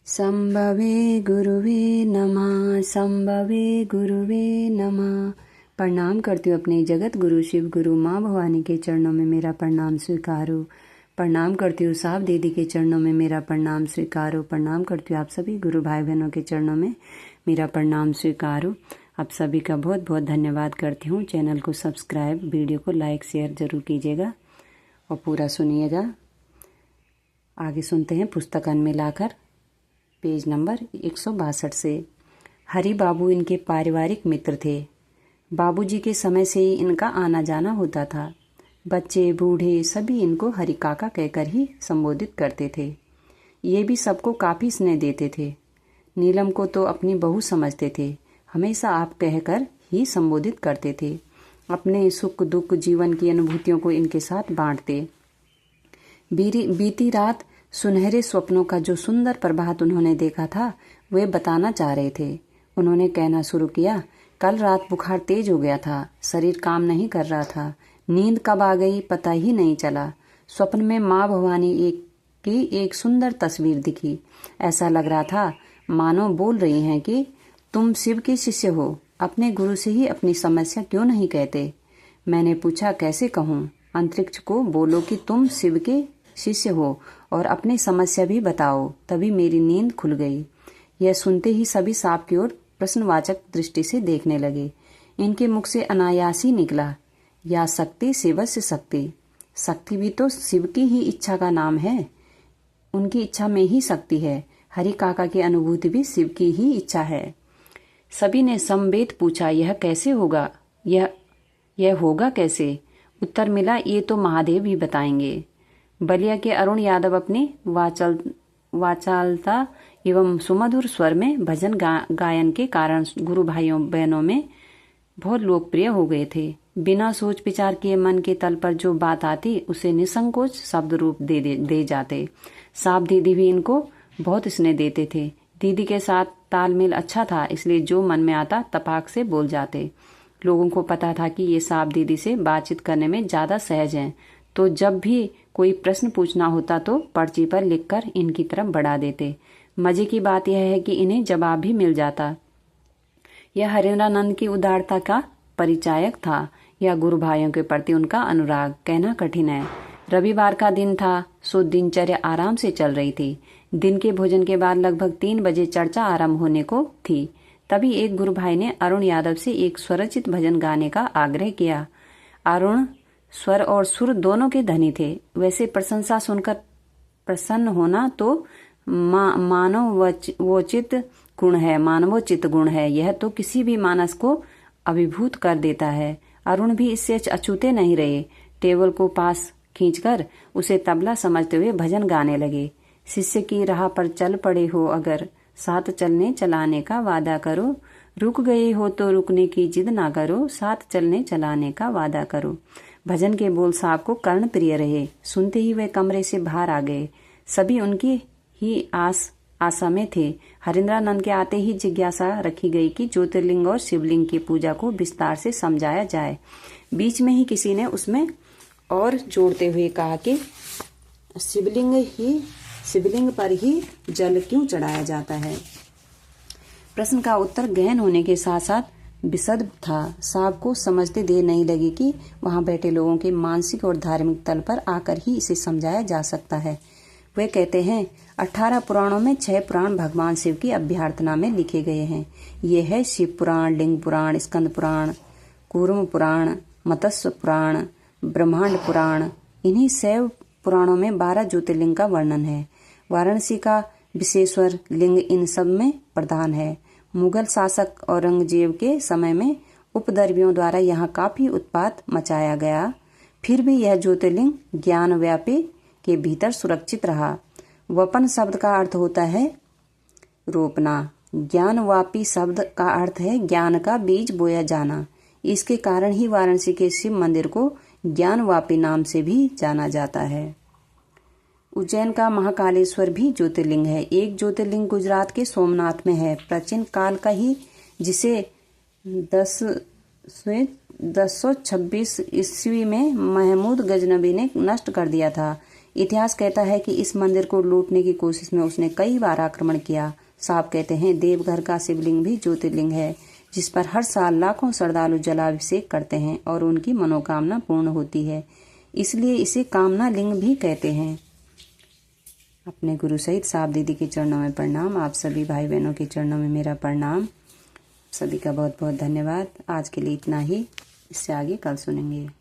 संभवे गुरुवे नमः। संभवे गुरुवे नमः। प्रणाम करती हूँ अपने जगत गुरु शिव गुरु माँ भवानी के चरणों में मेरा प्रणाम स्वीकारो। प्रणाम करती हूँ साहब दीदी के चरणों में मेरा प्रणाम स्वीकारो। प्रणाम करती हूँ आप सभी गुरु भाई बहनों के चरणों में मेरा प्रणाम स्वीकारो। आप सभी का बहुत बहुत धन्यवाद करती हूँ। चैनल को सब्सक्राइब, वीडियो को लाइक शेयर जरूर कीजिएगा और पूरा सुनिएगा। आगे सुनते हैं पुस्तकान में लाकर पेज नंबर 162 से। हरि बाबू इनके पारिवारिक मित्र थे। बाबूजी के समय से ही इनका आना जाना होता था। बच्चे बूढ़े सभी इनको हरि काका कहकर ही संबोधित करते थे। ये भी सबको काफ़ी स्नेह देते थे। नीलम को तो अपनी बहू समझते थे। हमेशा आप कहकर ही संबोधित करते थे। अपने सुख दुख जीवन की अनुभूतियों को इनके साथ बांटते। बीती रात सुनहरे स्वप्नों का जो सुंदर प्रभात उन्होंने देखा था वे बताना चाह रहे थे। उन्होंने कहना शुरू किया, कल रात बुखार तेज हो गया था, शरीर काम नहीं कर रहा था, नींद कब आ गई पता ही नहीं चला। स्वप्न में माँ भवानी की एक सुंदर तस्वीर दिखी। ऐसा लग रहा था मानो बोल रही हैं कि तुम शिव के शिष्य हो, अपने गुरु से ही अपनी समस्या क्यों नहीं कहते। मैंने पूछा, कैसे कहूँ? अंतरिक्ष को बोलो कि तुम शिव के शिष्य हो और अपनी समस्या भी बताओ। तभी मेरी नींद खुल गई। यह सुनते ही सभी सांप की ओर प्रश्नवाचक दृष्टि से देखने लगे। इनके मुख से अनायास ही निकला, या शक्ति शिवस्य शक्ति। शक्ति भी तो शिव की ही इच्छा का नाम है। उनकी इच्छा में ही शक्ति है। हरि काका की अनुभूति भी शिव की ही इच्छा है। सभी ने समवेत पूछा, यह कैसे होगा? यह होगा कैसे? उत्तर मिला, ये तो महादेव ही बताएंगे। बलिया के अरुण यादव अपनी वाचालता एवं सुमधुर स्वर में भजन गायन के कारण गुरु भाइयों बहनों में बहुत लोकप्रिय हो गए थे। बिना सोच विचार किए मन के तल पर जो बात आती उसे निसंकोच शब्द रूप दे जाते। साहब दीदी भी इनको बहुत स्नेह देते थे। दीदी के साथ तालमेल अच्छा था, इसलिए जो मन में आता तपाक से बोल जाते। लोगों को पता था कि ये साहब दीदी से बातचीत करने में ज्यादा सहज हैं, तो जब भी कोई प्रश्न पूछना होता तो पर्ची पर लिखकर इनकी तरफ बढ़ा देते। मजे की बात यह है कि इन्हें जवाब भी मिल जाता। यह हरेंद्रानंद की उदारता का परिचायक था या गुरु भाइयों के प्रति उनका अनुराग, कहना कठिन है। रविवार का दिन था, सो दिनचर्या आराम से चल रही थी। दिन के भोजन के बाद लगभग 3 बजे चर्चा आरंभ होने को थी। तभी एक गुरु भाई ने अरुण यादव से एक स्वरचित भजन गाने का आग्रह किया। अरुण स्वर और सुर दोनों के धनी थे। वैसे प्रशंसा सुनकर प्रसन्न होना तो मानवोचित गुण है। यह तो किसी भी मानस को अभिभूत कर देता है। अरुण भी इससे अछूते नहीं रहे। टेबल को पास खींचकर उसे तबला समझते हुए भजन गाने लगे। शिष्य की राह पर चल पड़े हो अगर, साथ चलने चलाने का वादा करो। रुक गए हो तो रुकने की जिद ना करो, साथ चलने चलाने का वादा करो। भजन के बोल साहब को कर्ण प्रिय रहे। सुनते ही वे कमरे से बाहर आ गए। सभी उनकी ही आशा में थे। हरेंद्रानंद के आते ही जिज्ञासा रखी गई कि ज्योतिर्लिंग और शिवलिंग की पूजा को विस्तार से समझाया जाए। बीच में ही किसी ने उसमें और जोड़ते हुए कहा कि शिवलिंग पर ही जल क्यों चढ़ाया जाता है। प्रश्न का उत्तर गहन होने के साथ साथ विशद था। साहब को समझते देर नहीं लगी कि वहां बैठे लोगों के मानसिक और धार्मिक तल पर आकर ही इसे समझाया जा सकता है। वे कहते हैं 18 पुराणों में 6 पुराण भगवान शिव की अभ्यर्थना में लिखे गए हैं। ये है शिव पुराण, लिंग पुराण, स्कंद पुराण, कूर्म पुराण, मत्स्य पुराण, ब्रह्मांड पुराण। इन्हीं 6 पुराणों में 12 ज्योतिर्लिंग का वर्णन है। वाराणसी का विश्वेश्वर लिंग इन सब में प्रधान है। मुगल शासक औरंगजेब के समय में उपद्रवियों द्वारा यहाँ काफी उत्पात मचाया गया, फिर भी यह ज्योतिर्लिंग ज्ञान व्यापी के भीतर सुरक्षित रहा। वपन शब्द का अर्थ होता है रोपना। ज्ञानवापी शब्द का अर्थ है ज्ञान का बीज बोया जाना। इसके कारण ही वाराणसी के शिव मंदिर को ज्ञानवापी नाम से भी जाना जाता है। उज्जैन का महाकालेश्वर भी ज्योतिर्लिंग है। एक ज्योतिर्लिंग गुजरात के सोमनाथ में है। प्राचीन काल का ही, जिसे 1026 ईस्वी में महमूद गजनबी ने नष्ट कर दिया था। इतिहास कहता है कि इस मंदिर को लूटने की कोशिश में उसने कई बार आक्रमण किया। साहब कहते हैं देवघर का शिवलिंग भी ज्योतिर्लिंग है, जिस पर हर साल लाखों श्रद्धालु जलाभिषेक करते हैं और उनकी मनोकामना पूर्ण होती है। इसलिए इसे कामना लिंग भी कहते हैं। अपने गुरु सहित साहब दीदी के चरणों में प्रणाम। आप सभी भाई बहनों के चरणों में मेरा प्रणाम। सभी का बहुत बहुत धन्यवाद। आज के लिए इतना ही, इससे आगे कल सुनेंगे।